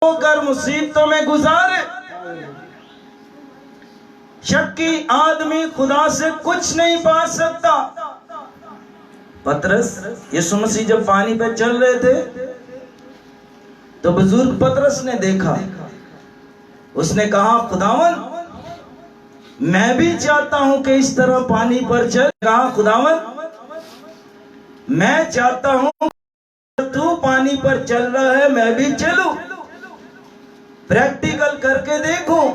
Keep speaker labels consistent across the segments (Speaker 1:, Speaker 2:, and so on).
Speaker 1: होकर मुसीबतों में गुजारे। शक्की आदमी खुदा से कुछ नहीं पा सकता। पतरस, यीशु मसीह जब पानी पे चल रहे थे तो बुजुर्ग पतरस ने देखा, उसने कहा खुदावन मैं भी चाहता हूं कि इस तरह पानी पर चल। कहा खुदावन मैं चाहता हूं तू पानी पर चल रहा है मैं भी चलूं, प्रैक्टिकल करके देखूं।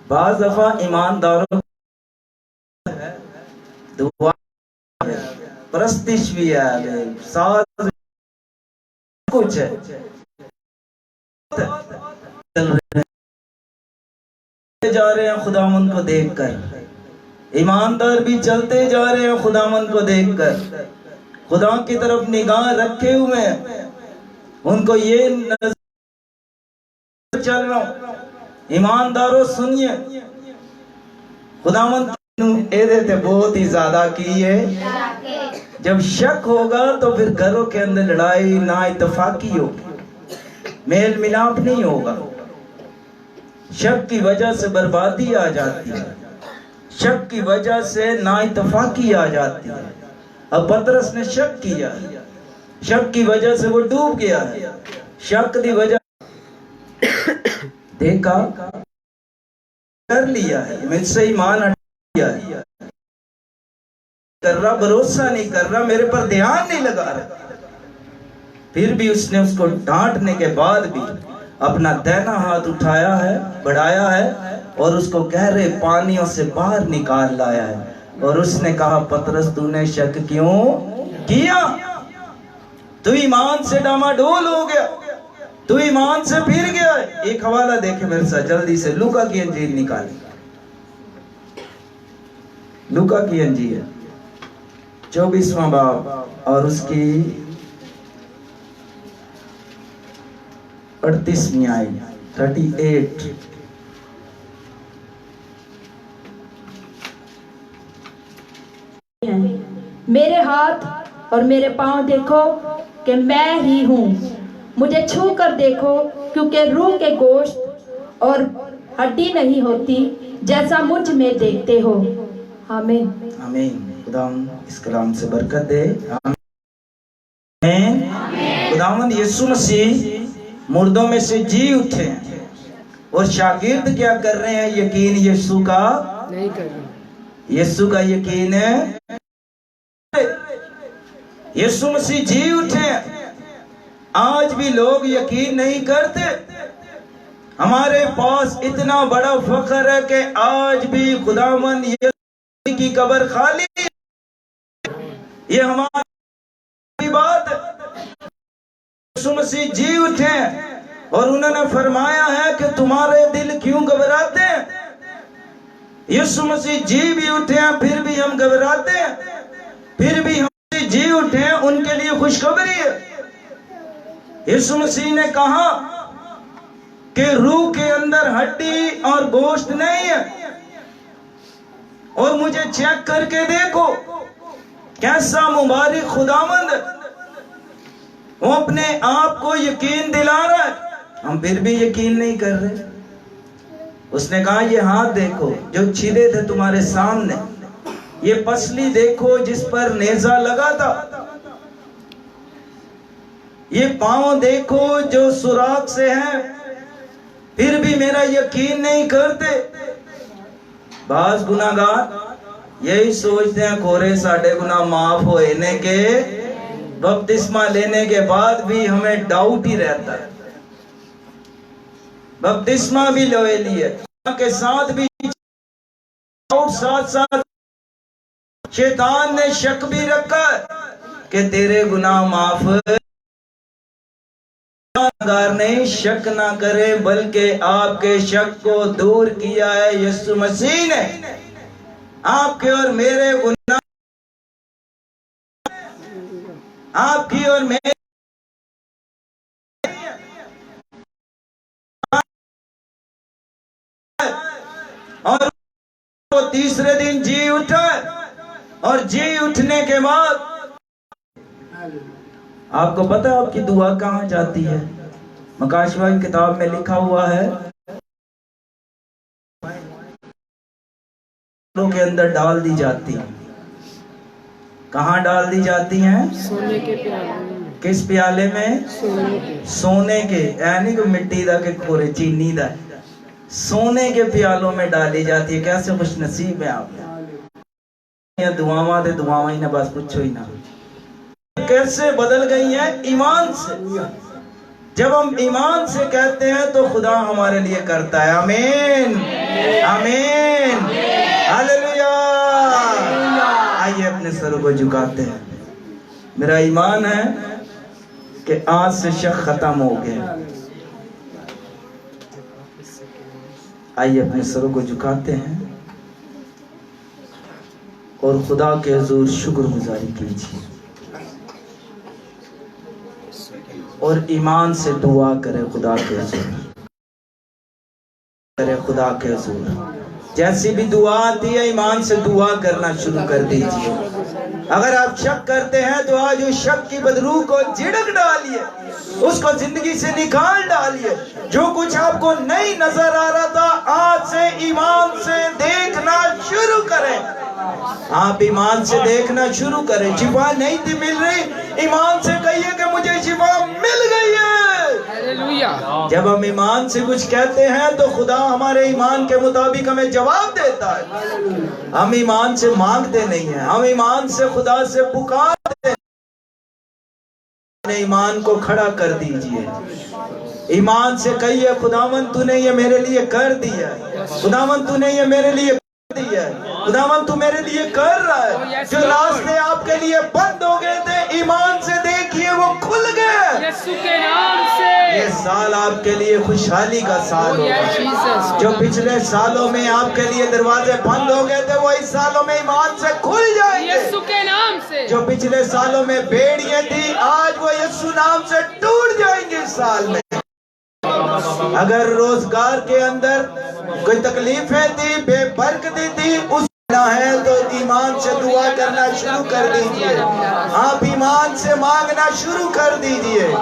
Speaker 1: बाज़ दफा ईमानदारों दुआ प्रस्तिश भी है, साथ कुछ है, जा रहे हैं खुदावन को देखकर। ईमानदार भी चलते जा रहे हैं खुदावन को देखकर, खुदा की तरफ निगाह रखे हुए हैं। उनको ये नजर चल रहा हूं। ईमानदारों सुनिए, खुदावन एदे बहुत ही ज्यादा की है। जब शक होगा तो फिर घरों के अंदर लड़ाई ना इत्तेफाकी होगी, मेल मिलाप नहीं होगा। शक की वजह से बर्बादी आ जाती है, शक की वजह से ना इत्तेफाकी आ जाती है। अब पतरस ने शक किया, शक की वजह से वो डूब गया है। शक की वजह देखा कर लिया है, मुझसे ईमान हटा लिया कर रहा, भरोसा नहीं कर रहा, मेरे पर ध्यान नहीं लगा रहा। फिर भी उसने उसको डांटने के बाद भी अपना दाहिना हाथ उठाया है, बढ़ाया है और उसको गहरे पानियों से बाहर निकाल लाया है। और उसने कहा पतरस तूने शक क्यों किया? तू ईमान से डामाडोल हो गया, तू ईमान से फिर गया। एक हवाला देखे मेरे साथ जल्दी से, लूका की अंजील निकाली, लूका की अंजील 24वां बाब और उसकी 38वीं आयत 38।
Speaker 2: मेरे हाथ और मेरे पांव देखो कि मैं ही हूँ, मुझे छू कर देखो, क्योंकि रूह के गोश्त और हड्डी नहीं होती जैसा मुझ में देखते हो। आमीन
Speaker 1: आमीन। खुदावन इस कलाम से बरकत दे। आमीन। खुदावन यीशु मसीह मुर्दों में से जी उठे हैं और शागिर्द क्या कर रहे हैं? यकीन यीशु का नहीं कर रहे, यीशु का यकीन है। यीशु मसीह जी उठे, आज भी लोग यकीन नहीं करते। हमारे पास इतना बड़ा फख्र है कि आज भी खुदावंद यीशु की कब्र खाली, ये हमारी बात। यीशु मसीह जी उठे और उन्होंने फरमाया है कि तुम्हारे दिल क्यों घबराते हैं? यीशु मसीह जी भी उठे हैं फिर भी हम घबराते हैं, फिर भी हम जी उठे हैं, उनके लिए खुशखबरी है। यीशु मसीह ने कहा कि रूह के अंदर हड्डी और गोश्त नहीं है, और मुझे चेक करके देखो कैसा मुबारक खुदावंद, वो अपने आप को यकीन दिला रहा है, हम फिर भी यकीन नहीं कर रहे। उसने कहा ये हाथ देखो जो छिले थे तुम्हारे सामने, ये पसली देखो जिस पर नेजा लगा था, ये पांव देखो जो सुराख से है, फिर भी मेरा यकीन नहीं करते। बाज गुनाहगार यही सोचते हैं खोरे साढ़े गुनाह माफ होए ने के, बपतिस्मा लेने के बाद भी हमें डाउट ही रहता है। बपतिस्मा भी ले लिए के साथ भी डाउट, साथ साथ शैतान ने शक भी रखा कि तेरे गुनाह माफ। नहीं, शक ना करे बल्कि आपके शक को दूर किया है यीशु मसीह ने। आपके और मेरे गुनाह, आपकी और मेरे, और वो तीसरे दिन जी उठा, और जी उठने के बाद आपको पता है आपकी दुआ कहां जाती है? मकाशवा की किताब में लिखा हुआ है के अंदर डाल दी जाती है। कहाँ डाल दी जाती हैं?
Speaker 3: सोने के प्याले में।
Speaker 1: किस प्याले में? सोने के, यानी कि मिट्टी दा के खोरे चीनी दा, सोने के प्यालों में डाली जाती है। कैसे खुश नसीब है आप। दुआवा दे दुआवा ही ना, बस पूछो ही ना। कैसे बदल गई है ईमान से। जब हम ईमान से कहते हैं तो खुदा हमारे लिए करता है। आमीन आमीन हालेलुया। आइए अपने सरों को झुकाते हैं। मेरा ईमान है कि आज से शक खत्म हो गया। आइए अपने सरों को झुकाते हैं और खुदा के हुजूर शुक्रगुजारी कीजिए और ईमान से दुआ करें खुदा के हुजूर। करे खुदा के हुजूर जैसी भी दुआ आती है ईमान से दुआ करना शुरू कर दीजिए। अगर आप शक करते हैं तो आज उस शक की बदरू को झिड़क डालिए, उसको जिंदगी से निकाल डालिए। जो कुछ आपको नहीं नजर आ रहा था आज से ईमान से देखना शुरू करें। आप ईमान से देखना शुरू करें। शिफा नहीं थी मिल रही, ईमान से कहिए कि मुझे शिफा मिल गई है। जब हम ईमान से कुछ कहते हैं तो खुदा हमारे ईमान के मुताबिक हमें जवाब देता है। हम ईमान से मांगते नहीं हैं, हम ईमान से खुदा से पुकारते हैं। ईमान को खड़ा कर दीजिए। ईमान से कहिए खुदावन तूने ये मेरे लिए कर दिया, खुदावन तूने ये मेरे लिए खुदावन तू मेरे लिए कर रहा है। जो रास्ते आपके लिए बंद हो गए थे ईमान से देखिए वो खुल गए यीशु के नाम से। ये साल आपके लिए खुशहाली का साल होगा। जो पिछले सालों में आपके लिए दरवाजे बंद हो गए थे वो इस सालों में ईमान से खुल जाएंगे यीशु के नाम से। जो पिछले सालों में बेड़ियां थी आज वो यीशु नाम से टूट जाएंगे इस साल में। अगर रोजगार के अंदर कोई तकलीफें थी, बेबरकती थी, उस है तो ईमान से दुआ करना शुरू कर दीजिए। आप ईमान से मांगना शुरू कर दीजिए।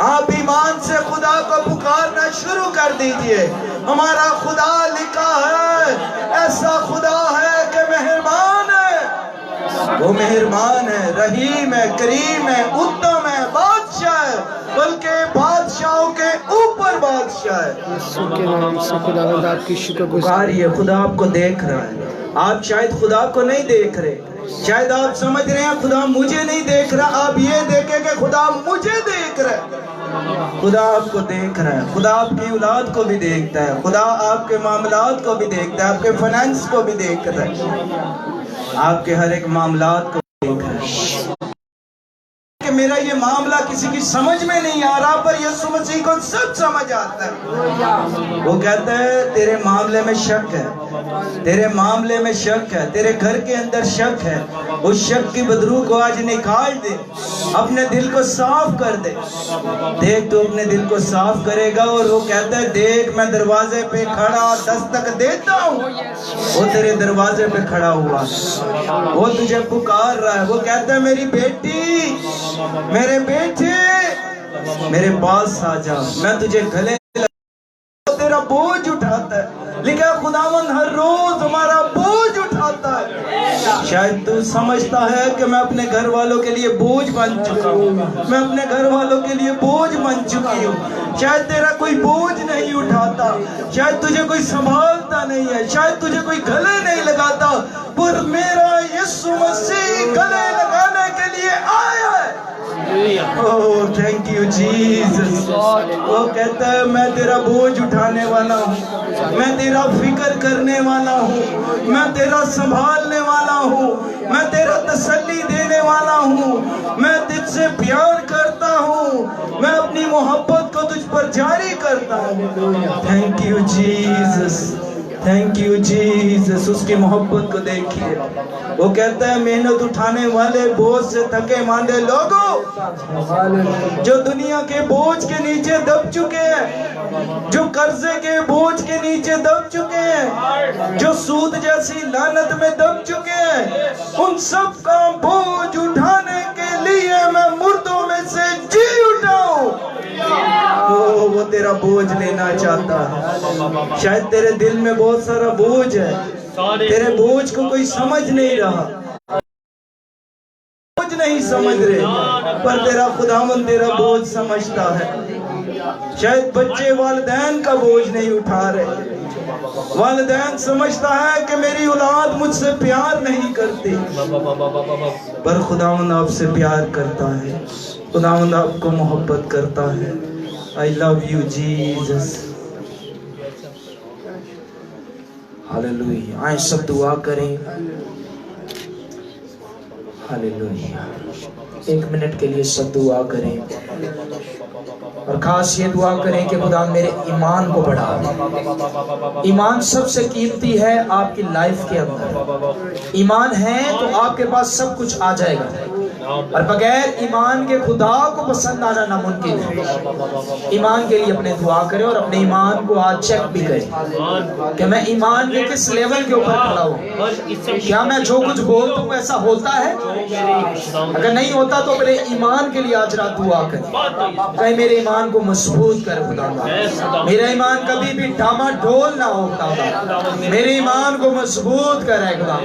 Speaker 1: आप ईमान से खुदा को पुकारना शुरू कर दीजिए। हमारा खुदा लिखा है, ऐसा खुदा है कि मेहरबान है। वो मेहरबान है, रहीम है, करीम है, उत्तम है, बादशाह है, बल्कि बादशाहों के ऊपर बादशाह है।
Speaker 3: यीशु के नाम से खुदावंद आपकी शुक्रगुजारी।
Speaker 1: खुदा आपको देख रहा है। आप शायद खुदा को नहीं देख रहे, शायद आप समझ रहे हैं खुदा मुझे नहीं देख रहा। आप ये देखें कि खुदा मुझे देख रहा है। खुदा आपको देख रहा है। खुदा आपकी औलाद को भी देखता है। खुदा आपके मामलात को भी देखता है, आपके फाइनेंस को भी देख रहा है, आपके हर एक मामलात को देख रहा है। कि मेरा ये मामला किसी की समझ में नहीं आ रहा पर यीशु मसीह को सब समझ आता है। वो कहता है तेरे मामले में शक है, तेरे मामले में शक है, तेरे घर के अंदर शक है। उस शक की बदरू को आज निकाल दे, अपने दिल को साफ कर दे। देख तू अपने दिल को साफ करेगा और वो कहता है देख मैं दरवाजे पे खड़ा दस्तक देता हूँ। वो तेरे दरवाजे पे खड़ा हुआ, वो तुझे पुकार रहा है। वो कहता है मेरी बेटी, मेरे बेटे, मेरे पास आ जा, मैं तुझे गले तेरा बोझ उठाता है। लिखा खुदावन हर रोज हमारा बोझ उठाता है। शायद तू समझता है कि मैं अपने घर वालों के लिए बोझ बन चुका हूँ, मैं अपने घर वालों के लिए बोझ बन चुकी हूँ। शायद तेरा कोई बोझ नहीं उठाता, शायद तुझे कोई संभालता नहीं है, शायद तुझे कोई गले नहीं लगाता, पर मेरा यीशु मसीह गले लगाने के लिए आया है। Oh thank you Jesus. वो कहता है मैं तेरा बोझ उठाने वाला हूँ, मैं तेरा फिक्र करने वाला हूँ, मैं तेरा संभालने वाला हूँ, मैं तेरा तसल्ली देने वाला हूँ, मैं तुझसे प्यार करता हूँ, मैं अपनी मोहब्बत को तुझ पर जारी करता हूँ। Thank you Jesus, thank you Jesus. उसकी मोहब्बत को देखिए। वो कहता है मेहनत उठाने वाले बोझ से थके मांदे लोगों, जो दुनिया के बोझ के नीचे दब चुके हैं, जो कर्जे के बोझ के नीचे दब चुके हैं, जो सूद जैसी लानत में दब चुके हैं, उन सब का बोझ उठाने के लिए मैं मुर्दों में से जी उठा हूं। वो तेरा बोझ लेना चाहता है। शायद तेरे दिल में बहुत सारा बोझ है, तेरे बोझ को कोई समझ नहीं रहा, बोझ नहीं समझ रहे, पर तेरा खुदावन तेरा बोझ समझता है। शायद बच्चे वालिदैन का बोझ नहीं उठा रहे, वालिदैन समझता है कि मेरी औलाद मुझसे प्यार नहीं करती, पर खुदावन आपसे प्यार करता है, खुदावन आपको मोहब्बत करता है। I love you Jesus. Hallelujah. आए सब दुआ करें। हालेलुया। 1 मिनट के लिए सब दुआ करें और खास ये दुआ करें कि खुदा मेरे ईमान को बढ़ा। ईमान सबसे कीमती है आपकी लाइफ के अंदर। ईमान है तो आपके पास सब कुछ आ जाएगा, और बगैर ईमान के खुदा को पसंद आना नामुमकिन है। ईमान के लिए अपने दुआ करें और अपने ईमान को आज चेक भी करें कि मैं ईमान के किस लेवल के ऊपर खड़ा हूँ। क्या मैं जो कुछ बोलता हूँ ऐसा होता है? अगर नहीं होता तो अपने ईमान के लिए आज रात दुआ करें। कहीं मेरे ईमान को मजबूत कर खुदा, मेरा ईमान कभी भी डामाडोल ना हो खुदा, मेरे ईमान को मजबूत करे खुदा।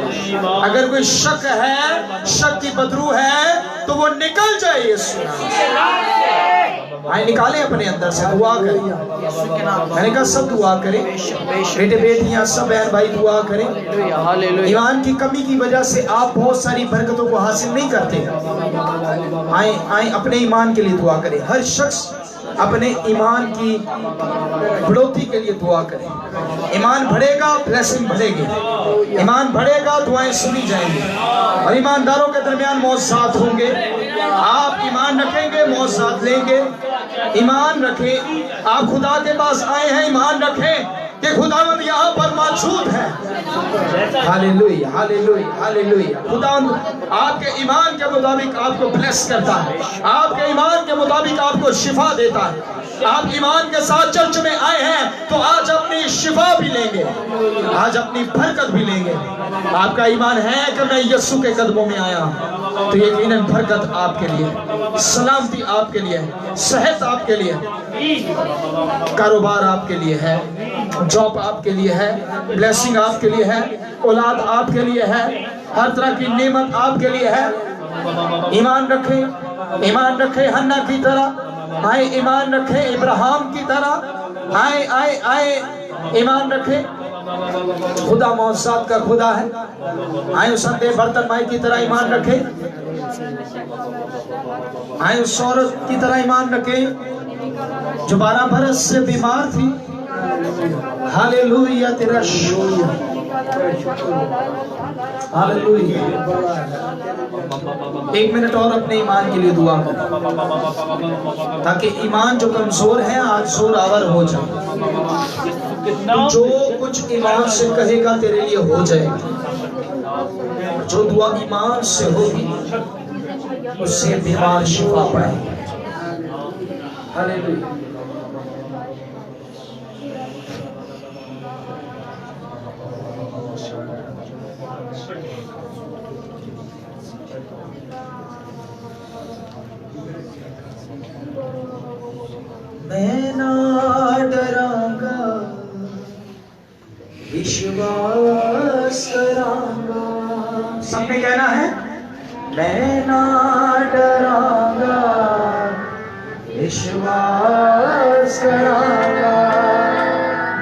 Speaker 1: अगर कोई शक है, शक की बदबू है तो वो निकल जाए यीशु नाम। आए निकाले अपने अंदर से, दुआ करें। मैंने कहा सब दुआ करें, बेटे बेटियां सब बहन भाई दुआ करें। ईमान की कमी की वजह से आप बहुत सारी बरकतों को हासिल नहीं करते। आए अपने ईमान के लिए दुआ करें। हर शख्स अपने ईमान की बढ़ोतरी के लिए दुआ करें। ईमान बढ़ेगा, ब्लेसिंग बढ़ेगी। ईमान बढ़ेगा, दुआएं सुनी जाएंगी, और ईमानदारों के दरमियान मौजूद होंगे। आप ईमान रखेंगे, मौजूद लेंगे। ईमान रखें, आप खुदा के पास आए हैं, ईमान रखें कि खुदावंद यहाँ पर मौजूद है। Hallelujah, hallelujah, hallelujah. खुदावंद आपके ईमान के मुताबिक आपको ब्लेस करता है, आपके ईमान के मुताबिक आपको शिफा देता है। आप ईमान के साथ चर्च में आए हैं तो आज अपनी शिफा भी लेंगे, आज अपनी बरकत भी लेंगे। आपका ईमान है कि मैं यीशु के कदमों में आया हूं, तो यकीनन बरकत आपके लिए, सलामती आपके लिए, सेहत आपके लिए, कारोबार आपके लिए है, जॉब आपके लिए है, ब्लेसिंग आपके लिए है, औलाद आपके लिए है, हर तरह की नेमत आपके लिए है। ईमान रखें, ईमान रखें हन्ना की तरह। आए ईमान रखें इब्राहिम की तरह। आए आए आए ईमान रखें। खुदा मौजूद का खुदा है। आए उस अंधे बर्तन माई की तरह ईमान रखें। आए उस औरत की तरह ईमान रखें जो 12 बरस से बीमार थी। हालेलुया, तेरा शुक्र, हालेलुया। 1 मिनट और अपने ईमान के लिए दुआ करें, ताकि ईमान जो कमजोर है आज जोरावर हो जाए। जो कुछ ईमान से कहेगा तेरे लिए हो जाएगा। जो दुआ ईमान से होगी उससे बीमार शिफा पाएगा। हालेलुया। मैं ना डरांगा, विश्वास करांगा। सबने कहना है, मैं ना डरांगा, विश्वास करांगा।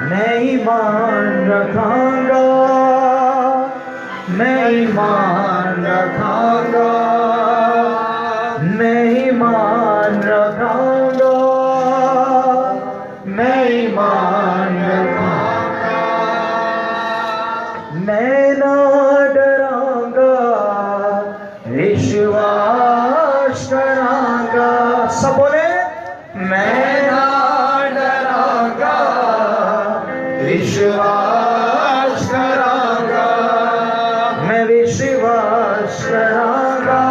Speaker 1: मैं ईमान रखांगा, मैं ईमान रखांगा, मैं ईमान रखांगा, मैं ईमान रखांगा। मैं ना डरांगा, विश्वास करांगा। सब बोले, मैं ना डरांगा, विश्वास करांगा, मैं विश्वास करांगा,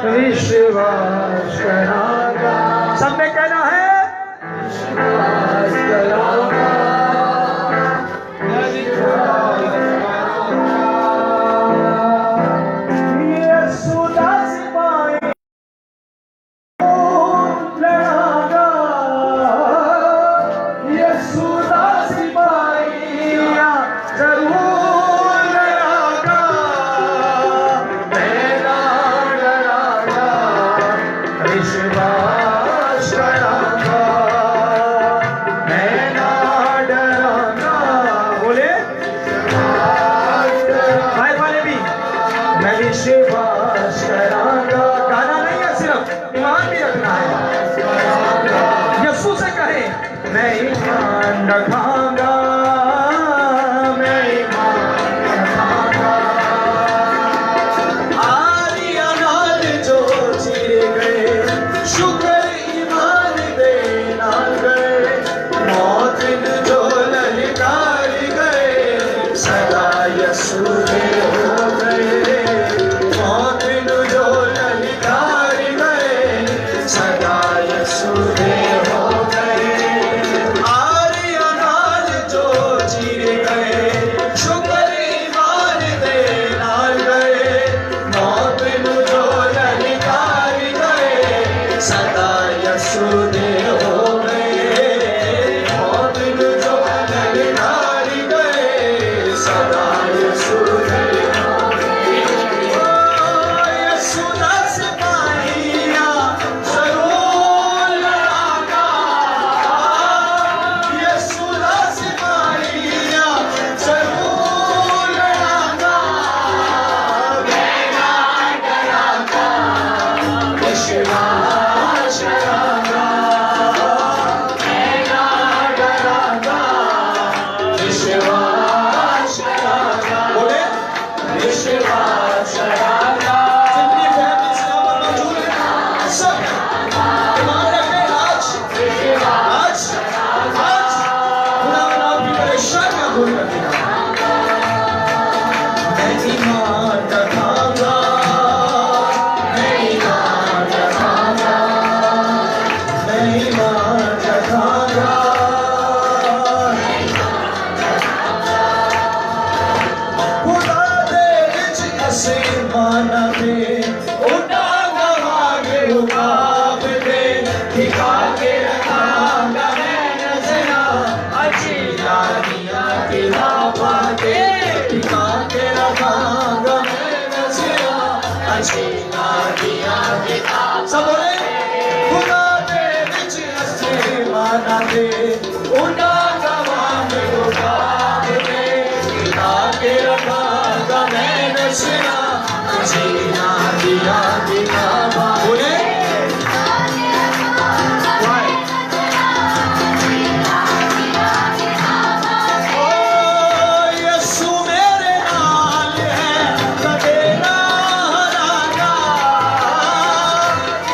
Speaker 1: विश्वास करांगा। सबने कहना है, मैं ईमान रखांगा, मैं ईमान रखांगा। आदि अनाद जो चिर गए, शुक्र ईमान दे नाल गए, मौत जो ललकार गए, सदा यसू दे हो गए, मौत जो ललकार गए, सदा यसू दे हो गए। आर्य अनाज जो चीर गए, शुक्र ईमान दे नाल गए, मौत जो ललकार गए, सदा यसू दे हो गए, मौत जो ललकार गए, सदा यसू दे हो गए। यसू दा सिपाहिया जरूर लड़ागा, यसू दा सिपाहिया जरूर लड़ागा, मैं ना डरांगा, विश्वास करांगा, मैं ना डरांगा, विश्वास करांगा। बोले विश्वास करांगा। जितनी फैमिली से यहाँ पर मौजूद है, सब ईमान रखें आज, आज, आज खुदा आपकी परेशानियां दूर कर देगा। मैं ईमान रखांगा, मैं ईमान रखांगा, मैं ईमान रखांगा। खुदा दे विच आसमानां दे उड़ांगा वागे उकाब दे, ठिका के रखांगा मैं नज़रां अच्छी यादियां किताबां दे, ठिका के रखांगा मैं नज़रां अच्छी यादियां किताबां। सब बोले खुदा दे विच आसमानां दे उड़ांगा वागे उकाब दे, ठिका के रखांगा मैं नज़रां अच्छी यादियां किताबां। बोले यसू मेरे नाल है, कदे ना हरांगा,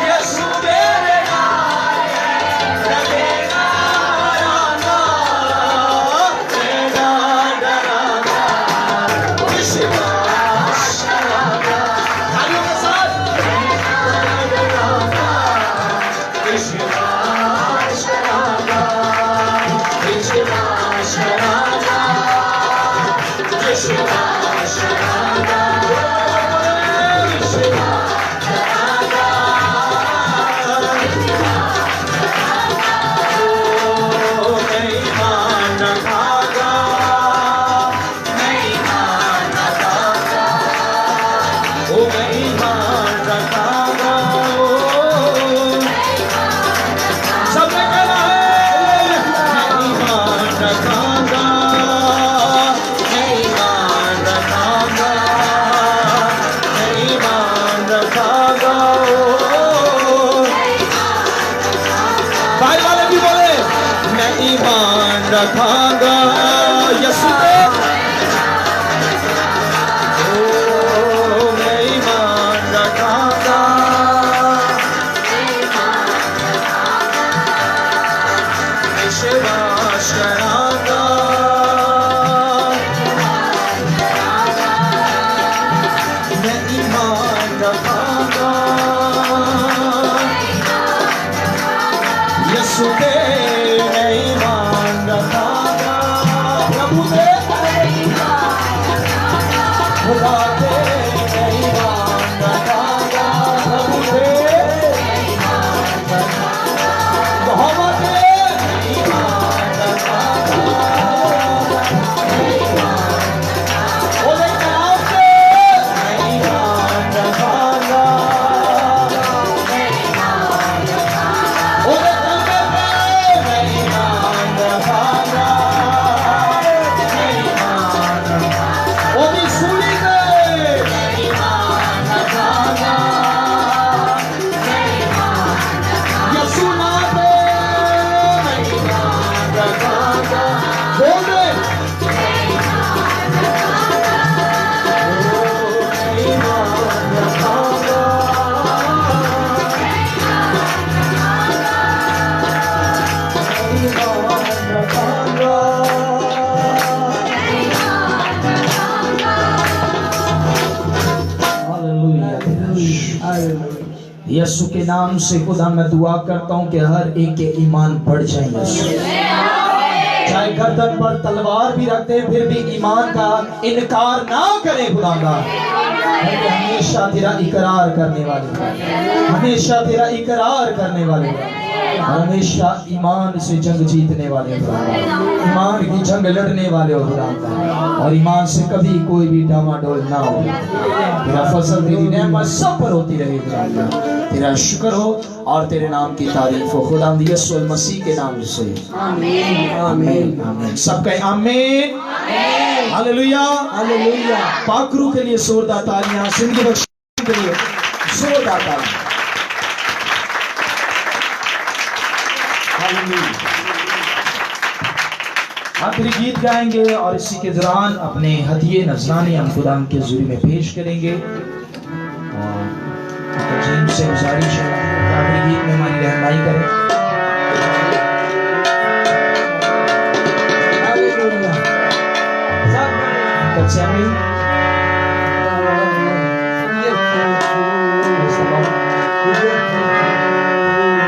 Speaker 1: यसू मेरे नाल है, कदे ना हरांगा, मैं ना डरांगा, विश्वास करांगा। तालियों के साथ मैं ना डरांगा, विश्वास करांगा, विश्वास करांगा, विश्वास करांगा, विश्वास करांगा। ओ मैं ईमान रखांगा, मैं ईमान रखांगा, ओ मैं ईमान रखांगा, ओ सबने कहना है, मैं ईमान रखांगा, मैं ईमान रखांगा, मैं ईमान रखांगा। भाई वाले भी बोले मैं ईमान रखांगा यसू पे। ओ मैं ईमान रखांगा, विश्वास करांगा, मैं ईमान रखांगा, यसू पे मैं ईमान रखांगा, प्रभु पे खुदा पे मैं ईमान रखांगा, प्रभु पे मोहम्मद पे मैं ईमान यीशु के नाम से खुदा मैं दुआ करता हूँ कि हर एक के ईमान बढ़ जाए यीशु। चाहे गर्दन पर तलवार भी रखते हैं फिर भी ईमान का इनकार ना करें खुदावंदा। हमेशा तेरा इकरार करने वाले, हमेशा तेरा इकरार करने वाले, हमेशा ईमान से जंग जीतने वाले, ईमान की जंग लड़ने वाले हो खुदावंदा। और ईमान से कभी कोई भी डामाडोल ना हो। तेरा फजल तेरी रहमत सब पर होती रहे खुदावंदा। तेरा शुक्र हो और तेरे नाम की तारीफ हो खुदावंद यीशु मसीह के नाम से आमीन आमीन आमीन। सब कहे आमीन हालेलुया हालेलुया। पाक रूह के लिए जोरदार तालियां, जिंदगी बख्शने के लिए जोरदार तालियां। आखिरी गीत गाएंगे और इसी के दौरान अपने हदिये नजराने हम खुदा के जुरी में पेश करेंगे। और अजीम से गुजारिश है आखिरी गीत में हमारी रहनुमाई करें।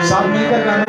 Speaker 1: साथ मिलकर गाना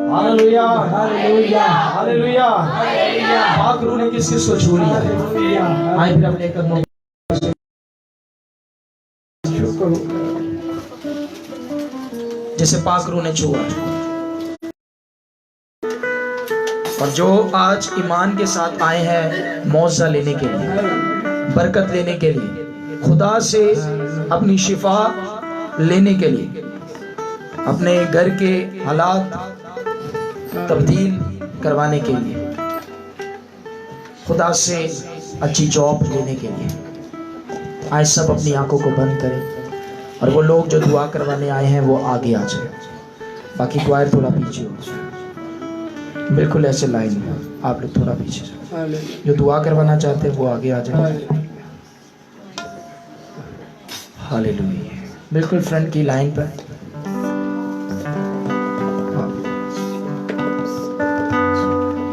Speaker 1: हालेलुया हालेलुया। पाक रूह ने किस किस को छू लिया? आइए फिर अपने कदमों जैसे पाक रूह ने छुआ। और जो आज ईमान के साथ आए हैं मौजा लेने के लिए, बरकत लेने के लिए, खुदा से अपनी शिफा लेने के लिए, अपने घर के हालात तब्दील करवाने के लिए, खुदा से अच्छी जॉब लेने के लिए, आज सब अपनी आंखों को बंद करें
Speaker 4: और वो लोग जो दुआ करवाने आए हैं वो आगे आ जाए, बाकी क्वायर थोड़ा पीछे हो जाए, बिल्कुल ऐसे लाइन में आप लोग थोड़ा पीछे जाए। जो दुआ करवाना चाहते हैं वो आगे आ जाए। हालेलुया, बिल्कुल फ्रंट की लाइन पर।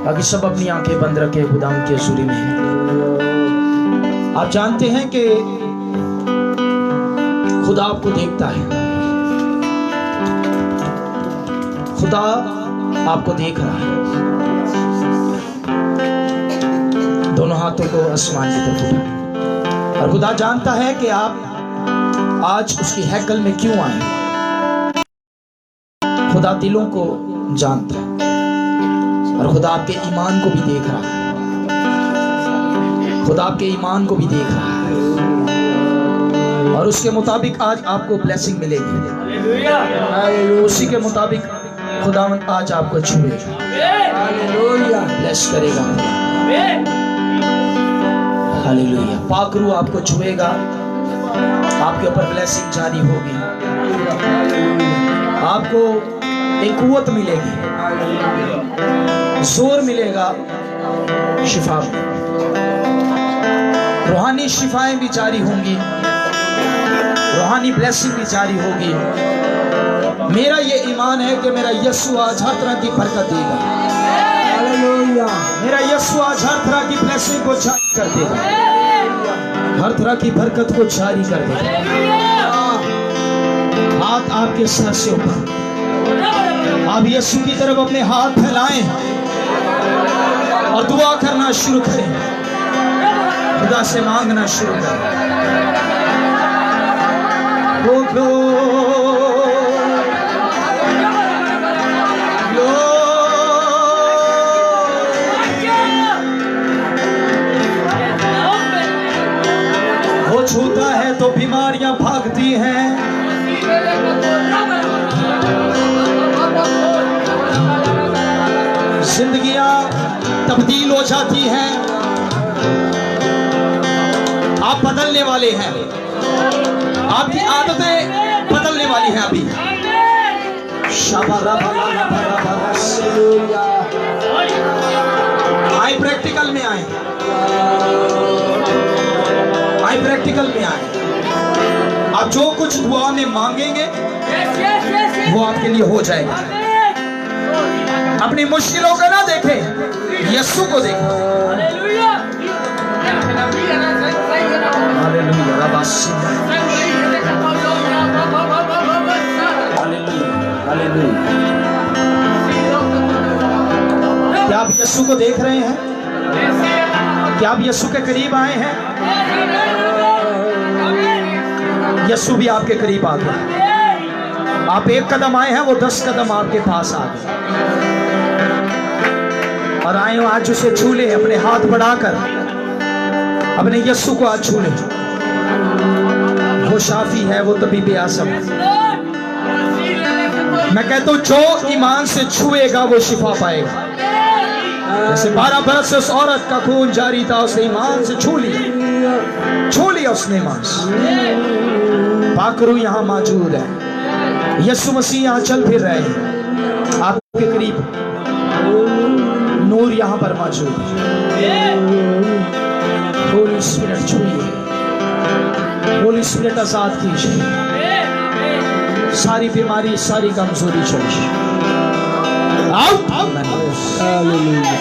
Speaker 4: बाकी सब अपनी आंखें बंद रखे खुदाम की हज़ूरी में हैं। आप जानते हैं कि खुदा आपको देखता है, खुदा आपको देख रहा है। दोनों हाथों को आसमान की तरफ उठाएं और खुदा जानता है कि आप आज उसकी हैकल में क्यों आए। खुदा दिलों को जानता है और खुदा आपके ईमान को भी देख रहा है। खुदा आपके ईमान को भी देख रहा है और उसके मुताबिक आज आपको ब्लेसिंग मिलेगी। उसी के मुताबिक खुदावंद आज आपको छुएगा, ब्लेस करेगा। हालेलुया, पाक रूह आपको छुएगा, आपके ऊपर ब्लेसिंग जारी होगी, आपको एक कुव्वत मिलेगी, जोर मिलेगा, शिफा में रूहानी शिफाएं भी जारी होंगी, रूहानी ब्लेसिंग भी जारी होगी। मेरा ये ईमान है कि मेरा यीशु आज हर तरह की बरकत देगा। मेरा यीशु आज हर तरह की ब्लेसिंग को जारी कर देगा, हर तरह की बरकत को जारी कर देगा। हाथ आपके सर से ऊपर, आप यीशु की तरफ अपने हाथ फैलाएं और दुआ करना शुरू करें, खुदा से मांगना शुरू करें। वो छूता है तो बीमारियां भागती हैं, जिंदगियां तब्दील हो जाती हैं। आप बदलने वाले हैं, आपकी आदतें बदलने वाली हैं। अभी आए प्रैक्टिकल में आए, आए प्रैक्टिकल में आए। आप जो कुछ दुआ में मांगेंगे वो आपके लिए हो जाएगा। अपनी मुश्किलों को ना देखें, यीशु को देखें। क्या आप यीशु को देख रहे हैं? क्या आप यीशु के करीब आए हैं? यीशु भी आपके करीब आ गया। आप एक कदम आए हैं, वो 10 कदम आपके पास आ गए। और आए हो आज उसे छू ले, अपने हाथ बढ़ाकर अपने यीशु को आज छू ले। वो शाफी है, वो तबीब आज़म है। मैं कहता हूं जो ईमान से छुएगा वो शिफा पाएगा। जैसे 12 बरस से उस औरत का खून जारी था, उसने ईमान से छू लिया, छू लिया उसने ईमान से। पाकरू यहाँ मौजूद है, यीशु मसीह यहाँ चल फिर रहे हैं आपके करीब। नूर यहाँ पर मौजूद है। होली स्पिरिट छुइए, होली स्पिरिट आजाद कीजिए, सारी बीमारी, सारी कमजोरी चली आउट। हालेलुया।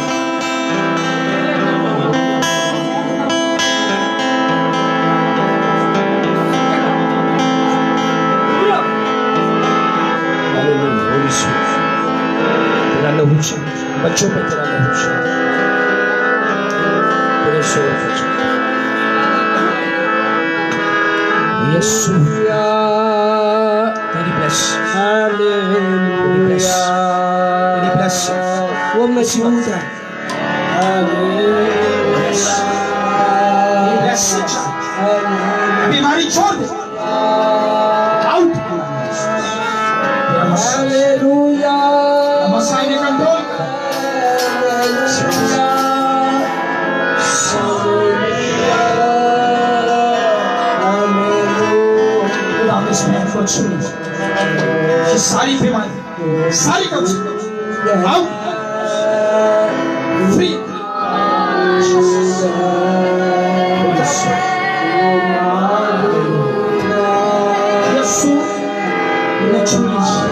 Speaker 4: तेरा लहू बच्चों पे, तेरा लहू तेरे शोर यीशु तेरी ब्लेस, तेरी ब्लेस वो मौजूद है। बीमारी छोड़ दे, आउट। हालेलुया, मसीह ने कंट्रोल कर। सारी बीमारी, सारी कमजोरी आउट, फ्री। यीशु ने छू लीजिए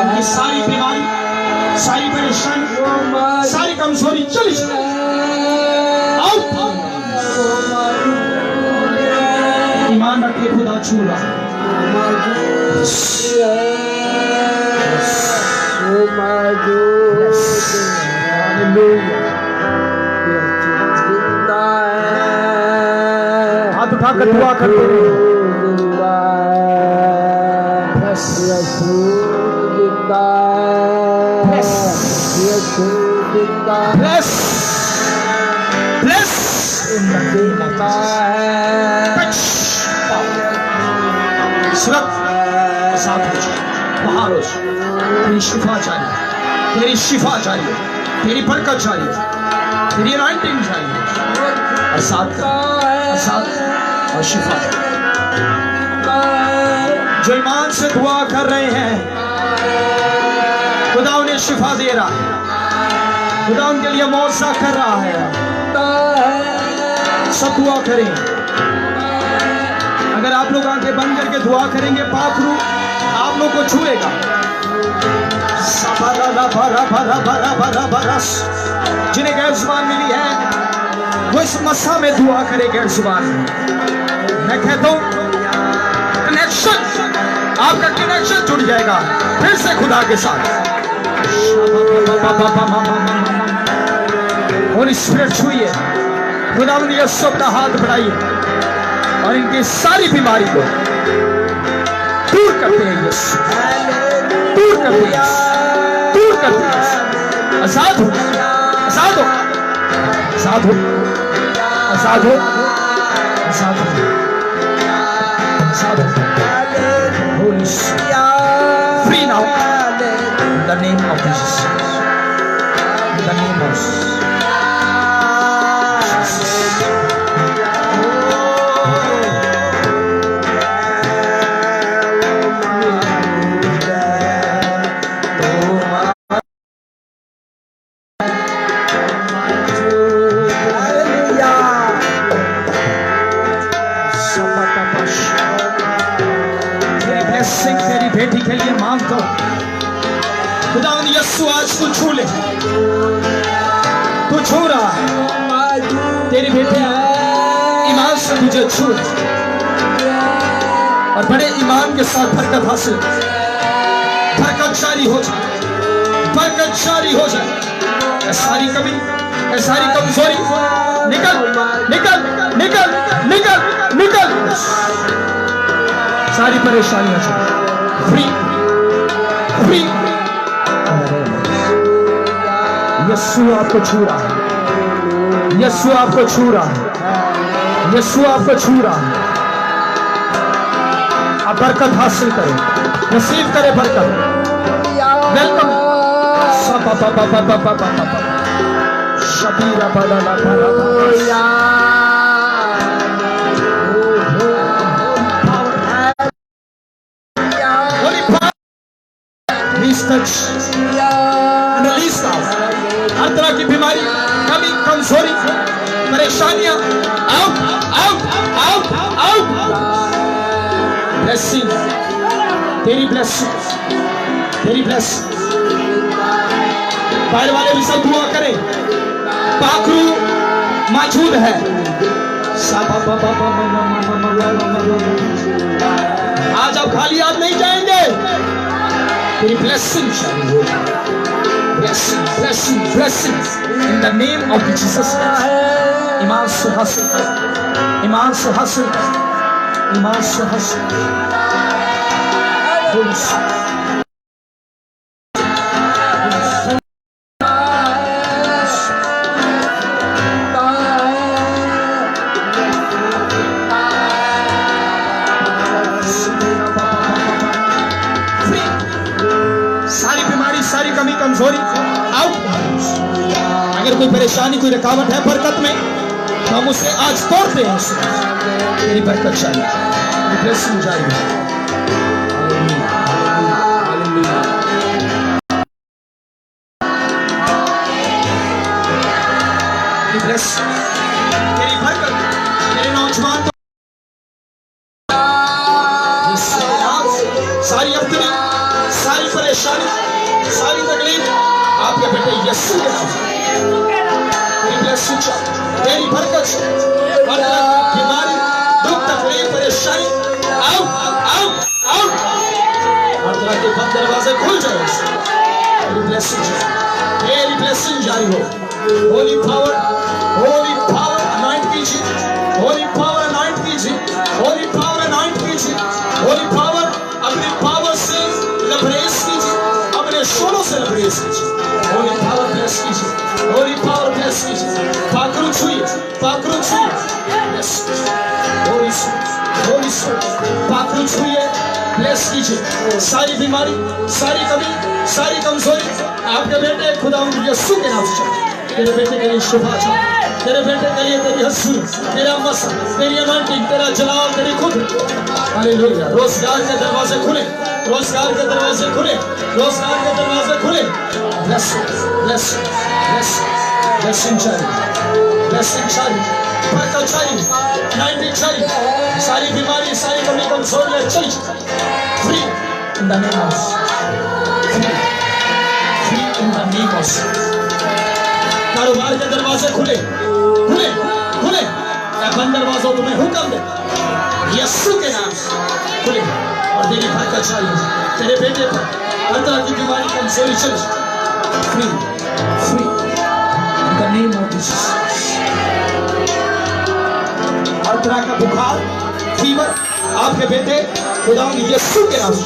Speaker 4: ये सारी बीमारी, सारी परेशानी, सारी कमजोरी चली जाए। आउट। ईमान रखे खुदा छू रहा। हाथ उठाकर दुआ करते रहे। Bless, bless in the name of Jesus. इस वक्त साथ हो जाए, बाहर हो जाए। तेरी शिफा जारी, तेरी शिफा जारी, तेरी बरकत जारी, तेरी अनॉइंटिंग जारी, और साथ और शिफा। जो ईमान से दुआ कर रहे हैं, खुदा उन्हें शिफा दे रहा है, खुदा उनके लिए मौसा कर रहा है। सब दुआ करें। अगर आप लोग आंखें बंद करके दुआ करेंगे, पाक रूह आप लोग को छुएगा। जिन्हें गैर जुबान मिली है वो इस मसा में दुआ करे गैर जुबान में। मैं कहता हूं कनेक्शन, आपका कनेक्शन जुड़ जाएगा फिर से खुदा के साथ। होली स्पिरिट छुइए, खुदा ने यीशु अपना हाथ बढ़ाइए और इनकी सारी बीमारी को दूर करते हैं। यीशु दूर करते हैं, दूर करते हैं। आजाद हो, आजाद हो, आजाद हो, आजाद हो, आजाद हो, आजाद हो। Holi free now in the name of Jesus. In the name of Jesus. तेरी ब्लेसिंग तेरी बेटी के लिए मांगता हूं। खुदा यीशु आज तू छू ले, तू छू रहा है। तेरी बेटी ईमान से तुझे छू और बड़े ईमान के साथ बरकत हासिल, बरकत जारी हो जाए, बरकत जारी हो जाए। सारी कमी, सारी कमजोरी निकल निकल निकल निकल निकल, सारी परेशानियां से फ्री फ्री। यीशु आपको छू रहा है, यीशु आपको छू रहा है, यीशु आपको छू रहा है। आप बरकत हासिल करें, रिसीव करें बरकत। वेलकम। शबीरा बदला हर तरह की बीमारी, कमी, कमजोरी, परेशानियां out out out out. Blessing, तेरी ब्लेसिंग, तेरी ब्लेसिंग। बाहर वाले भी सब दुआ करें। पाक रूह मौजूद है। आज आप खाली हाथ नहीं जाएंगे। तेरी ब्लेसिंग शामिल हो, blessing, blessing, blessing in the name of Jesus. ईमान से हासिल कर, ईमान से हासिल कर, ईमान से हासिल कर। सारी बीमारी, सारी कमी, कमजोरी आउट। अगर कोई परेशानी, कोई रुकावट है बरकत में, तो हम उसे आज तोड़ते हैं। तेरी बरकत चाहिए, ब्लेसिंग चाहिए। तेरी ब्लेस, तेरी बरकत, तेरे नौजवान को सारी अफ्तरी, सारी परेशानी, सारी तकलीफ आपके बेटे यीशु के नाम से तेरी ब्लेसिंग, तेरी बरकत, हर तरह की बीमारी, दुख, तकलीफ, परेशानी आउट आउट आउट, हर तरह के बंद दरवाजे खुल जाए, तेरी ब्लेसिंग जारी हो। होली पावर अनॉइंट कीजिए, होली पावर अनॉइंट कीजिए, होली पावर अनॉइंट कीजिए, होली पावर अपनी पावर से लबरेज कीजिए, अपने शोरों से लबरेज कीजिए, होली पावर ब्लेस कीजिए, होली पावर ब्लेस कीजिए, पाकरू छुइए, ब्लेस होली पाकरू छुइए, ब्लेस कीजिए। सारी बीमारी, सारी कमी, सारी कमजोरी आपके बेटे खुदावंद यीशु के नाम से, तेरे बेटे के लिए शुभ आचा, तेरे बेटे के लिए तेरी हसूर, तेरा मसा, तेरी अनॉइंटिंग, तेरा जलाल, तेरी कुदरत। हालेलुया। रोजगार के दरवाजे खुले, रोजगार के दरवाजे खुले, रोजगार के दरवाजे खुले। ब्लेसिंग चाहिए, बरकत चाहिए, अनॉइंटिंग चाहिए, सारी बीमारी, सारी कमी, कमजोरी चली free in the name of, free in the name of. कारोबार के दरवाजे खुले, बंद दरवाजों तुम्हें हुक्म दे यीशु के नाम से खुले, और तेरी बरकत चाहिए तेरे बेटे पर, हर तरह की बीमारी, कमजोरी चली free in the name of Jesus. हर तरह का बुखार, फीवर आपके बेटे खुदावंद यीशु के नाम से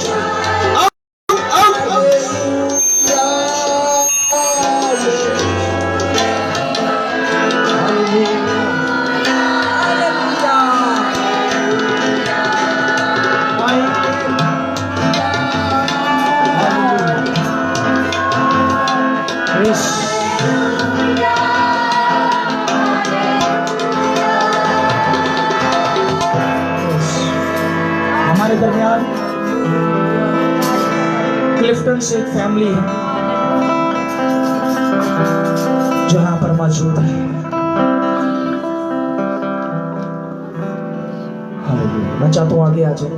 Speaker 4: हमारे दरमियान क्लिफ्टन से एक फैमिली है जो यहाँ पर मौजूद है। मैं चाहता हूँ आगे आ जाओ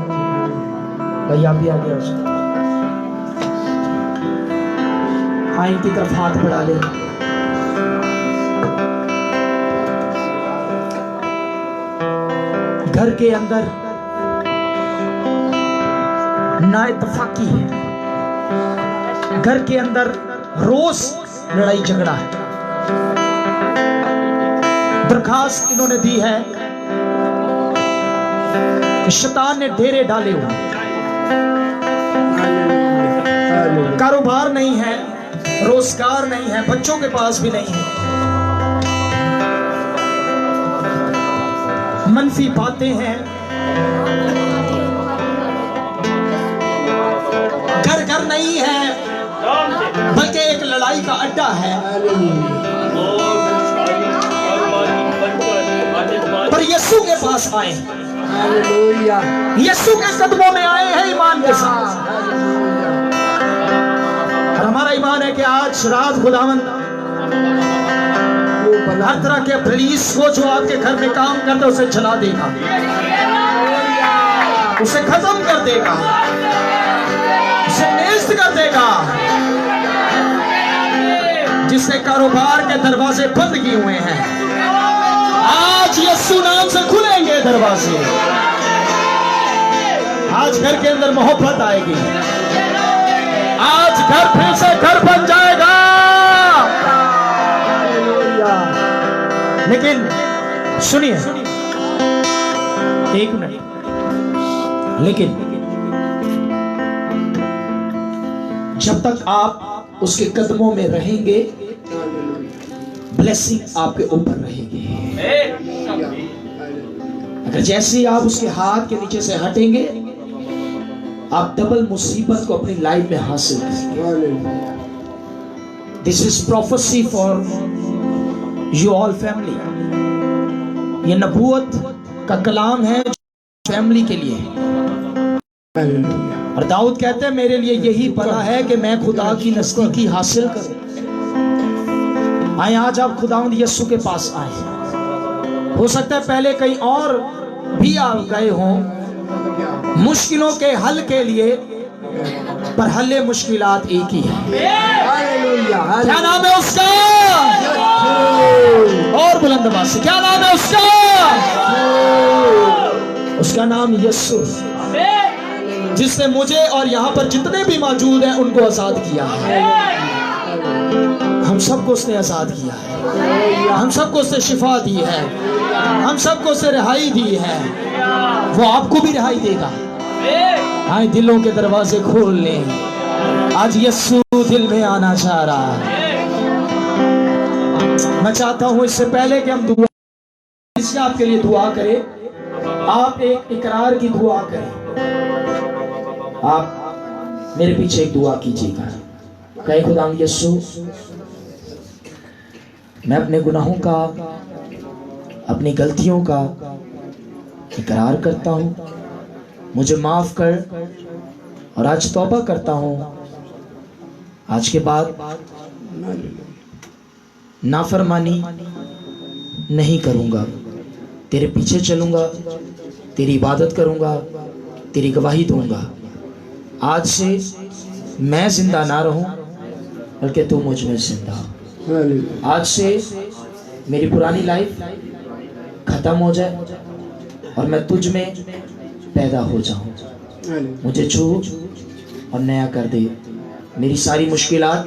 Speaker 4: भाई, आप भी आगे आ जाओ। हाँ, इनकी तरफ हाथ बढ़ा ले। घर के अंदर नाइतफाकी है, घर के अंदर रोज लड़ाई झगड़ा है। दरखास्त इन्होंने दी है कि शैतान ने डेरे डाले हुए, कारोबार नहीं है, रोजगार नहीं है, बच्चों के पास भी नहीं है, मनफी बातें हैं, घर नहीं है बल्कि एक लड़ाई का अड्डा है। पर यीशु के पास आए, यीशु के कदमों में आए हैं ईमान के साथ। और हमारा ईमान है कि आज रात खुदावंद हर तरह के पुलिस को जो आपके घर में काम करते उसे जला देगा, उसे खत्म कर देगा, उसे नेस्त कर देगा। जिसने कारोबार के दरवाजे बंद किए हुए हैं, आज यीशु नाम से खुलेंगे दरवाजे। आज घर के अंदर मोहब्बत आएगी, आज घर फिर से घर बन जाएगा। लेकिन सुनिए एक मिनट, लेकिन जब तक आप उसके कदमों में रहेंगे, ब्लेसिंग आपके ऊपर रहेगी। अगर जैसे ही आप उसके हाथ के नीचे से हटेंगे, आप डबल मुसीबत को अपनी लाइफ में हासिल करेंगे। This is prophecy for you all family. ये नबूवत का कलाम है फैमिली के लिए। और दाऊद कहते हैं मेरे लिए यही भला है कि मैं खुदा की नजदीकी हासिल करूं। आए आज आप खुदावंद यीशु के पास आए। हो सकता है पहले कहीं और भी आप गए हों मुश्किलों के हल के लिए, पर हल्ले मुश्किलात एक ही है। क्या नाम है उसका? और बुलंद आवाज से क्या नाम है उसका? उसका नाम यीशु, जिसने मुझे और यहाँ पर जितने भी मौजूद हैं उनको आजाद किया है। हम सबको उसने आजाद किया है, हम सबको उसने शिफा दी है, हम सबको उसने रिहाई दी है। वो आपको भी रिहाई देगा। आए दिलों के दरवाजे खोल लें। आज यीशु दिल में आना चाह रहा है। मैं चाहता हूं इससे पहले कि हम दुआ, इससे आपके लिए दुआ करें, आप एक इकरार की दुआ करें। आप मेरे पीछे एक दुआ कीजिएगा। कहे खुदा यीशु, मैं अपने गुनाहों का, अपनी गलतियों का इकरार करता हूं, मुझे माफ कर, और आज तौबा करता हूं। आज के बाद नाफरमानी नहीं करूंगा, तेरे पीछे चलूंगा, तेरी इबादत करूंगा, तेरी गवाही दूंगा। आज से मैं जिंदा ना रहूं, बल्कि तू मुझ में जिंदा हो। आज से मेरी पुरानी लाइफ खत्म हो जाए और मैं तुझ में पैदा हो जाऊं। मुझे छू और नया कर दे। मेरी सारी मुश्किलात,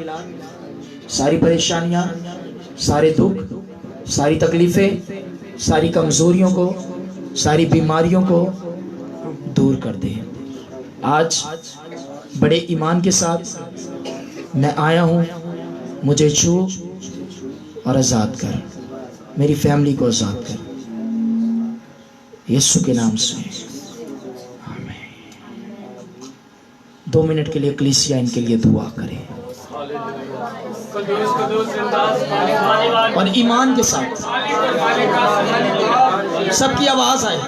Speaker 4: सारी परेशानियां, सारे दुख, सारी तकलीफें, सारी कमजोरियों को, सारी बीमारियों को दूर कर दे। आज बड़े ईमान के साथ मैं आया हूं, मुझे छू और आजाद कर, मेरी फैमिली को आजाद कर, यीशु के नाम से। 2 मिनट के लिए कलीसिया इनके लिए दुआ करे और ईमान के साथ सबकी आवाज आए।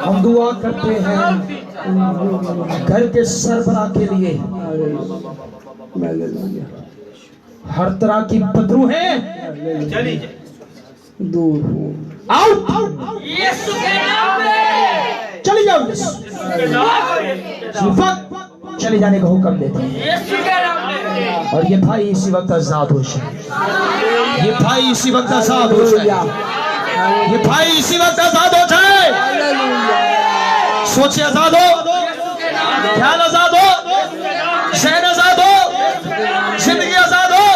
Speaker 4: हम दुआ करते हैं घर के सरबराह के लिए। हर तरह की बदरूहें दूर आउट, चली जाओ। चले जाने का हुक्म देते हैं। और ये भाई इसी वक्त आजाद हो जाए, ये भाई इसी वक्त आजाद हो जाए, ये भाई इसी वक्त आजाद हो जाए। सोचे आजाद हो, ख्याल आजाद हो, सहन आजाद हो, जिंदगी आजाद हो।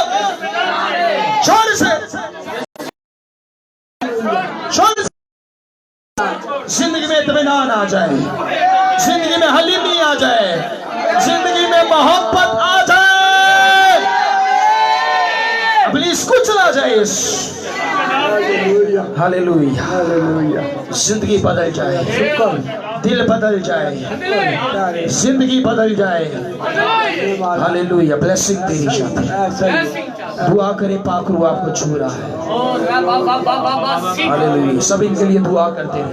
Speaker 4: छोड़ से जिंदगी में इत्मीनान आ जाए, जिंदगी में हलीमी आ जाए, जिंदगी में मोहब्बत आ जाए, इब्लीस कुछ ना जाए। हालेलुया, जिंदगी बदल जाए, दिल बदल जाए, जिंदगी बदल जाए। हालेलुया, ब्लेसिंग तेरी शादी। दुआ करे, पाक रूह आपको छू रहा है। हालेलुया, सब इनके लिए दुआ करते हैं।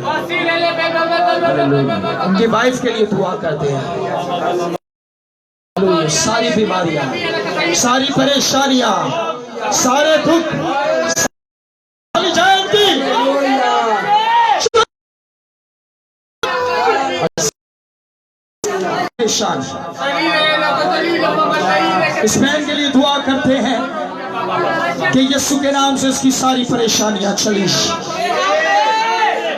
Speaker 4: हालेलुया, उनकी वाइफ के लिए दुआ करते हैं। सारी बीमारियां, सारी परेशानियां, सारे दुख जाएंगी। परेशान, इस बहन के लिए दुआ करते हैं कि यीशु के नाम से इसकी सारी परेशानियां चली।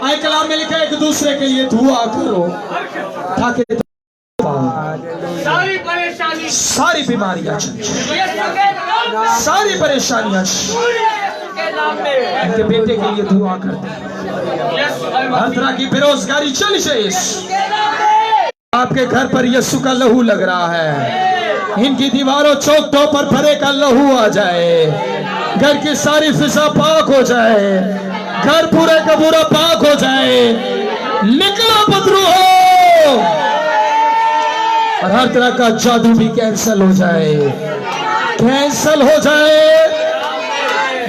Speaker 4: आए कलाम में लिखा है एक दूसरे के लिए दुआ करो ताकि सारी बीमारियां चली, सारी परेशानियां। इनके बेटे के लिए दुआ करते हैं, हर तरह की बेरोजगारी चली जाए। आपके घर पर यीशु का लहू लग रहा है, इनकी दीवारों चौखटों पर भरे का लहू आ जाए, घर की सारी फिजा पाक हो जाए, घर पूरे का पूरा पाक हो जाए। निकलो बदरू हो, और हर तरह का जादू भी कैंसल हो जाए, कैंसल हो जाए।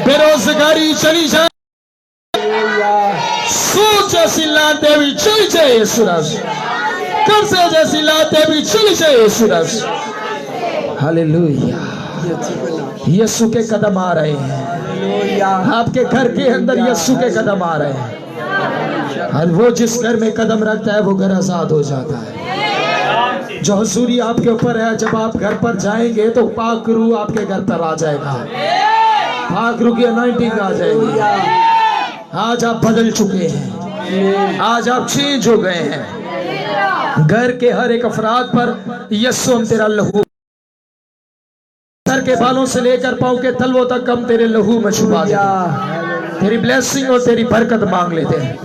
Speaker 4: बेरोजगारी चली जाए, सूज जैसी लाते भी चली जाए सूरज, कर्जे जैसी लाते भी चली जाए सूरज। हालेलुया। यीशु के कदम आ रहे हैं, आपके घर के अंदर यीशु के कदम आ रहे हैं, और वो जिस घर में कदम रखता है वो घर आजाद हो जाता है। जो हुजूरी आपके ऊपर है, जब आप घर पर जाएंगे तो पाक रूह आपके घर पर आ जाएगा, पाक रूह की अनॉइंटिंग आ जाएगी। आज आप बदल चुके हैं, आज आप चेंज हो गए हैं। घर के हर एक अफराद पर यीशु हम तेरा लहू, सर के बालों से लेकर पांव के तलवों तक हम तेरे लहू में छुपा देते, तेरी ब्लेसिंग और तेरी बरकत मांग लेते हैं।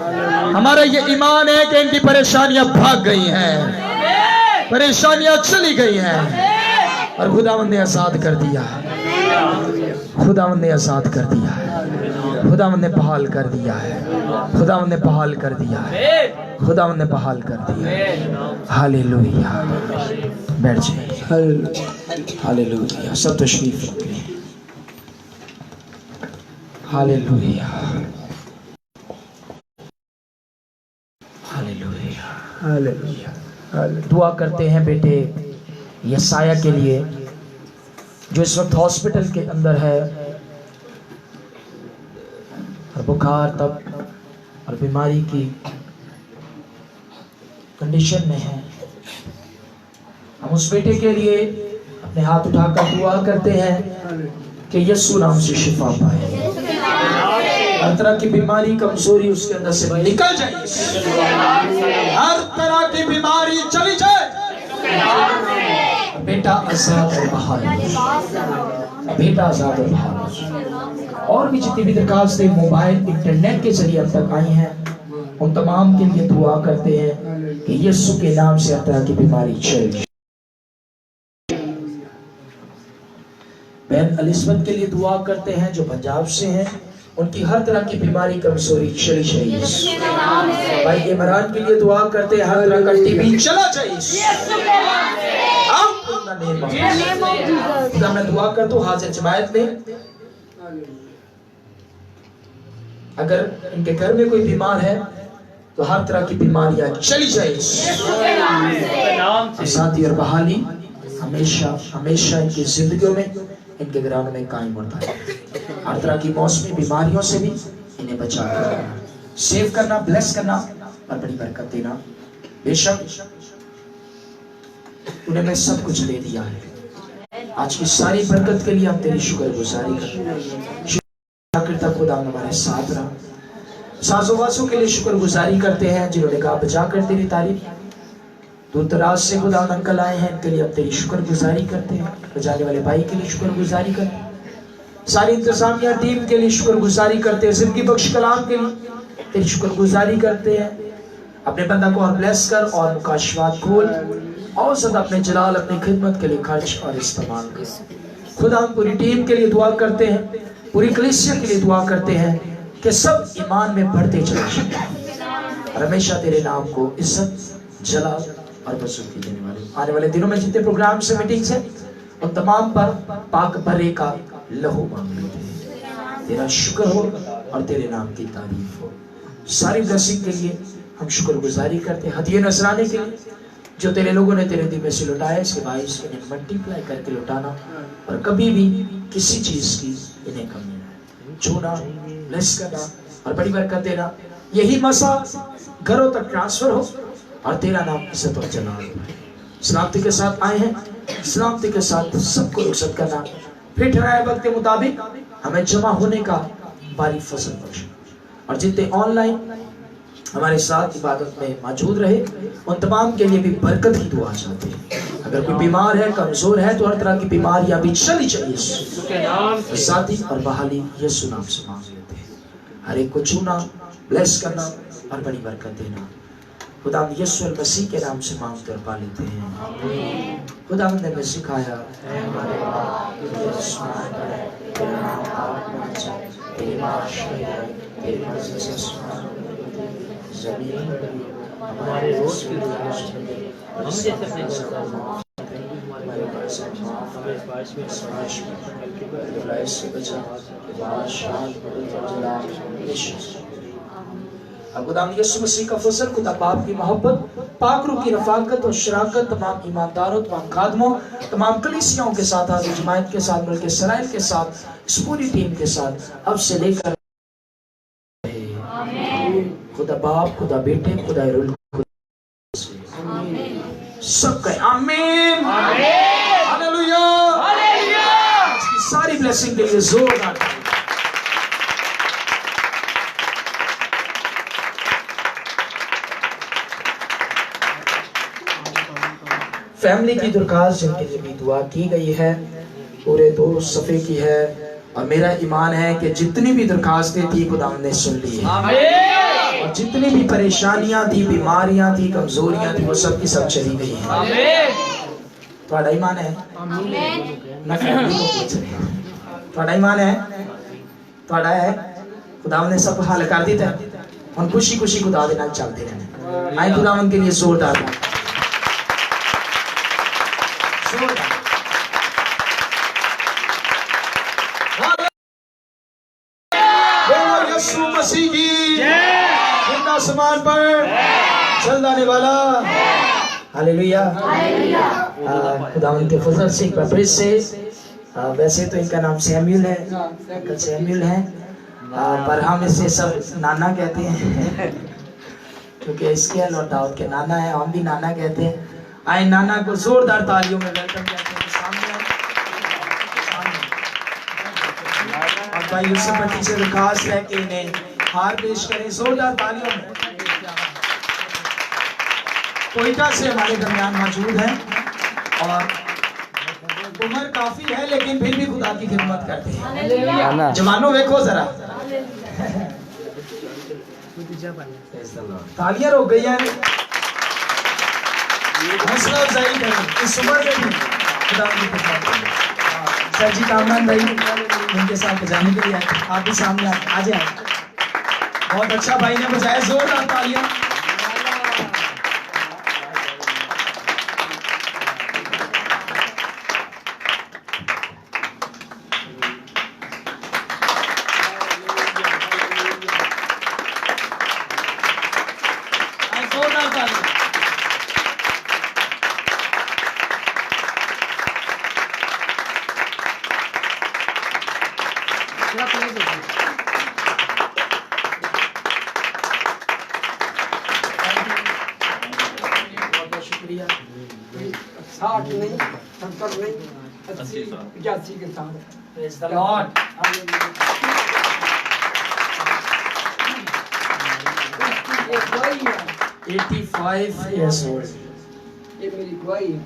Speaker 4: हमारा ये ईमान है कि इनकी परेशानियां भाग गई हैं, परेशानियां चली गई हैं, और खुदावंद ने आजाद कर दिया है, खुदावंद ने आजाद कर दिया है, खुदावंद ने बहाल कर दिया है, खुदावंद ने बहाल कर दिया है, खुदावंद ने बहाल कर दिया है। हालेलुया। बैठ जाइए। हालेलुया। सब तशरीफ रखिए। Hallelujah, hallelujah, hallelujah. दुआ करते हैं बेटे यसाया के लिए, जो इस वक्त हॉस्पिटल के अंदर है और बुखार तब और बीमारी की कंडीशन में है। हम उस बेटे के लिए अपने हाथ उठाकर दुआ करते हैं कि यीशु नाम से शिफा पाए, हर तरह की बीमारी कमजोरी उसके अंदर से निकल जाए, हर तरह की बीमारी चली जाए। बेटा आजाद और बहाल, बेटा आजाद और बहाल। और भी जितनी भी दरखास्तें मोबाइल इंटरनेट के जरिए अब तक आई हैं, उन तमाम के लिए दुआ करते हैं कि यीशु के नाम से हर तरह की बीमारी चल जाए। बहन एलिजबेथ के लिए दुआ करते हैं जो पंजाब से हैं, उनकी हर तरह की बीमारी कमजोरी चली जाए। भाई इमरान के लिए दुआ करते हैं, हर तरह का टीबी चला जाए। मैं दुआ करता हूँ हाजिर जमायत में, अगर इनके घर में कोई बीमार है तो हर तरह की बीमारियां चली जाए। साथी और बहाली हमेशा हमेशा इनकी जिंदगियों में, इनके घरानों में कायम होता है। हर तरह की मौसमी बीमारियों से भी इन्हें बचा कर सेव करना, ब्लेस करना और बड़ी बरकत देना। बेशक तूने मैं सब कुछ दे दिया है, आज की सारी बरकत के लिए हम तेरी शुक्रगुजारी करते हैं। खुदा हमारे साथ रहा। साजोवासों के लिए शुक्रगुजारी करते हैं जिन्होंने कहा बजाकर तेरी तारीफ। दूर दराज से खुदा अंकल आए हैं, इनके लिए अब तेरी शुक्रगुजारी करते हैं। बजाने वाले भाई के लिए शुक्रगुजारी करते हैं, सारी इंतजामिया टीम के लिए शुक्रगुजारी करते हैं, जिंदगी बख्श कलाम के लिए तेरी शुक्रगुजारी करते हैं। अपने बंदा को और ब्लेस कर और मुकाशवात खोल, और सदा अपने जलाल अपनी खिदमत के लिए खर्च और इस्तेमाल कर। खुदा हम पूरी टीम के लिए दुआ करते हैं, पूरी कलीसिया के लिए दुआ करते हैं कि सब ईमान में बढ़ते चले जाएं और हमेशा तेरे नाम को इज्जत, जलाल और बसुकी देने वाले। आने वाले दिनों में जितने प्रोग्राम से मीटिंग्स हैं उन तमाम पर पाक भरे का लहू मांग लेते हैं। तेरा शुक्र हो और तेरे नाम की तारीफ हो। सारी ब्लेसिंग के लिए हम शुक्रगुजारी करते हैं, हदिये नजराने के लिए जो तेरे लोगों ने तेरे दिल में से लुटाया, इसके बाइस इन्हें मल्टीप्लाई करके लुटाना और कभी भी किसी चीज की इन्हें कमी नहीं, छूना, ब्लेस करना और बड़ी बरकत देना। यही मसा घरों तक ट्रांसफर हो और तेरा नाम इज्जत और जलाल हो। सलामती के साथ आए हैं, सलामती के साथ सबको रुखसत करना। फिर ठहराए वक्त के मुताबिक हमें जमा होने का बारी फसल बख्श। और जितने ऑनलाइन हमारे साथ इबादत में मौजूद रहे उन तमाम के लिए भी बरकत की दुआ चाहते हैं। अगर कोई बीमार है, कमजोर है, तो हर तरह की बीमारियां भी चली चाहिए, शादी और बहाली यीशु नाम से मांग लेते हैं। हर एक को छूना, ब्लेस करना और बड़ी बरकत देना खुदा यीशु मसीह के नाम से मांग कर पा लेते हैं। खुदा ने हमें सिखाया,
Speaker 3: हमारे रोज की हम जैसे अपने
Speaker 4: खुदा यीशु मसीह का फजल, खुदा बाप की मोहब्बत, पाक रूह की रफाकत और शराकत तमाम ईमानदारों, तमाम खादमों, तमाम कलीसियाओं के साथ, हाजिर जमायत के साथ, मिलके सराइल के साथ, इस पूरी टीम के साथ अब से लेकर खुदा बाप, खुदा बेटे, खुदा रूह सब कहे आमीन, हालेलुया, इसकी सारी ब्लेसिंग के लिए जोरदार फैमिली की दरखास्त जिनके लिए भी दुआ की गई है, पूरे 2 सफ़े की है। और मेरा ईमान है कि जितनी भी दरखास्तें थी खुदा ने सुन ली है, और जितनी भी परेशानियां थी, बीमारियां थी, कमजोरियां थी, वो सब की सब चली गई है। थोड़ा ईमान है ना? फैमिली को पूछ रहे, थोड़ा ईमान है? थोड़ा है? खुदा ने सब हाल कर दिया है, हम खुशी खुशी खुदा दे नाल चलते रहने। आई खुदा के लिए जोरदार यीशु मसीह की जिंदा आसमान पर चल आने वाला, हालेलुया। खुदावंद के फजल से एक बार फिर से, वैसे तो इनका नाम सैमुअल है, अंकल सैमुअल है, पर हम इसे सब नाना कहते हैं क्योंकि इसके और दाऊद के नाना है, हम भी नाना कहते हैं। आए नाना को जोरदार तालियों में वेलकम कहते हैं। और भाई यूसुफ भट्टी से दरखास्त है कि इन्हें हार पेश करें जोरदार तालियों में। कोयटा से हमारे दरमियान मौजूद हैं और उम्र काफी है लेकिन फिर भी खुदा की खिदमत करते हैं। जवानों देखो जरा, तालियां रोक गई हैं, हौसला अफजाई करें इस उम्र में भी खुदा की खिदमत करें। सर जी कामरान भाई उनके साथ बजाने के लिए आप भी सामने आ जाए। बहुत अच्छा भाई ने बजाया, जोरदार तालियां। Praise the Lord. 85 years old.
Speaker 5: ये मेरी गवाही है,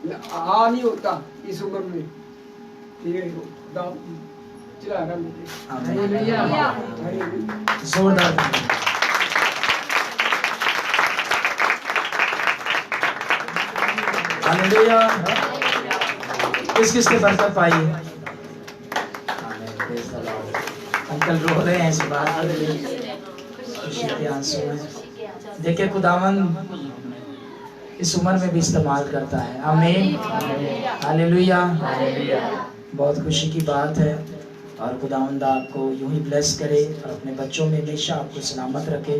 Speaker 5: मैं आ नहीं होता इस उम्र में, ये खुदा चला रहा मुझे।
Speaker 4: जोरदार हालेलुया। किस किस के बरकत पाई? अंकल रो रहे हैं इस बात खुशी के आंसू में। देखिए खुदावन इस उम्र में भी इस्तेमाल करता है। आमीन, हालेलुया। बहुत खुशी की बात है और खुदावंद आपको यूं ही ब्लेस करे और अपने बच्चों में हमेशा आपको सलामत रखे।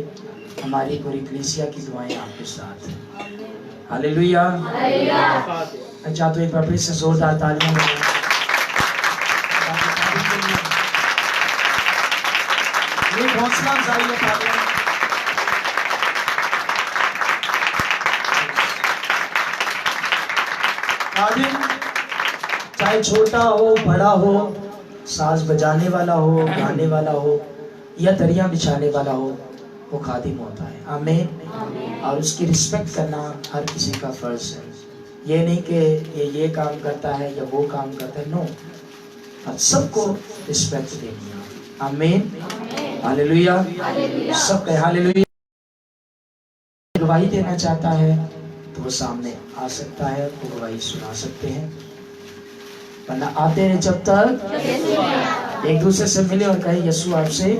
Speaker 4: हमारी पूरी कलीसिया की दुआएं आपके साथ हैं। हालेलुया। अच्छा तो एक बार फिर से जोरदार तालियां ये हौसला अफजाई है। खादिम, चाहे छोटा हो बड़ा हो, साज बजाने वाला हो, गाने वाला हो या दरिया बिछाने वाला हो, वो खादिम होता है। आमीन। और उसकी रिस्पेक्ट करना हर किसी का फर्ज है। ये नहीं कि ये काम करता है या वो काम करता है, नो, और सबको रिस्पेक्ट देनी है। आमीन, हालेलुया। सब कहे हालेलुया। गवाही देना चाहता है तो वो सामने आ सकता है, वो गवाही सुना सकते हैं। वरना आते हैं जब तक एक दूसरे से मिले और कहे यीशु आपसे